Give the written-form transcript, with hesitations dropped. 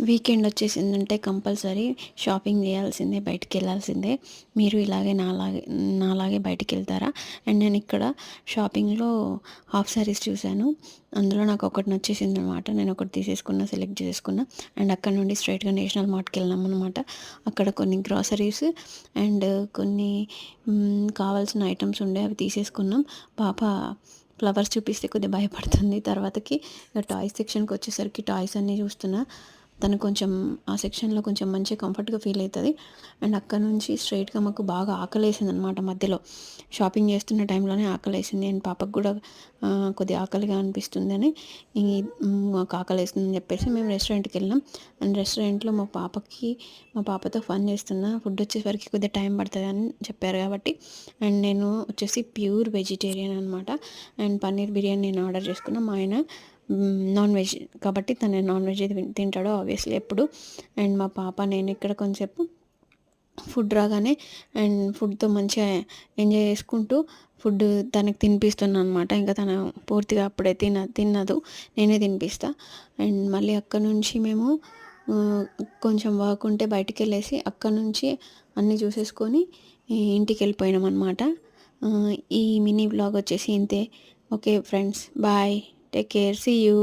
Weekend వచ్చేసిందంటే compulsory shopping చేయాల్సిందే, బయటికి వెళ్ళాల్సిందే. మీరు ఇలాగే నాలాగే బయటికి వెళ్తారా? అండ్ నేను ఇక్కడ షాపింగ్లో హాఫ్ శారీస్ చూశాను. అందులో నాకు ఒకటి నచ్చేసింది అనమాట. నేను ఒకటి తీసేసుకున్నా, సెలెక్ట్ చేసుకున్నా. అండ్ అక్కడ నుండి స్ట్రైట్గా నేషనల్ మార్ట్కి వెళ్ళాం అనమాట. అక్కడ కొన్ని గ్రాసరీస్ అండ్ కొన్ని కావాల్సిన ఐటమ్స్ ఉండే, అవి తీసేసుకున్నాం. పాప ఫ్లవర్స్ చూపిస్తే కొద్దిగా భయపడుతుంది. తర్వాతకి టాయ్స్ సెక్షన్కి వచ్చేసరికి టాయ్స్ అన్నీ చూస్తున్నా. తను కొంచెం ఆ సెక్షన్లో కొంచెం మంచిగా కంఫర్ట్గా ఫీల్ అవుతుంది. అండ్ అక్కడ నుంచి స్ట్రైట్గా మాకు బాగా ఆకలేసింది అనమాట. మధ్యలో షాపింగ్ చేస్తున్న టైంలోనే ఆకలేసింది. అండ్ పాపకు కూడా కొద్దిగా ఆకలిగా అనిపిస్తుంది అని మాకు ఆకలేస్తుందని చెప్పేసి మేము రెస్టారెంట్కి వెళ్ళాం. అండ్ రెస్టారెంట్లో మా పాపతో ఫన్ చేస్తున్నా. ఫుడ్ వచ్చేసరికి కొద్దిగా టైం పడుతుంది అని చెప్పారు కాబట్టి. అండ్ నేను వచ్చేసి ప్యూర్ వెజిటేరియన్ అనమాట. అండ్ పన్నీర్ బిర్యానీ నేను ఆర్డర్ చేసుకున్నా. మా ఆయన నాన్ వెజ్ కాబట్టి తను నాన్ వెజ్ తింటాడు ఆబ్వియస్లీ ఎప్పుడు. అండ్ మా పాప నేను ఇక్కడ కొంచెంసేపు ఫుడ్ రాగానే అండ్ ఫుడ్తో మంచిగా ఎంజాయ్ చేసుకుంటూ ఫుడ్ తనకి తినిపిస్తున్నాను అనమాట. ఇంకా తను పూర్తిగా అప్పుడే తినదు, నేనే తినిపిస్తా. అండ్ మళ్ళీ అక్కడ నుంచి మేము కొంచెం వర్క్ ఉంటే బయటికి వెళ్ళేసి అక్కడ నుంచి అన్నీ చూసేసుకొని ఇంటికి వెళ్ళిపోయినాం అనమాట. ఈ మినీ వ్లాగ్ వచ్చేసి ఇంతే. Okay friends, bye, take care, see you.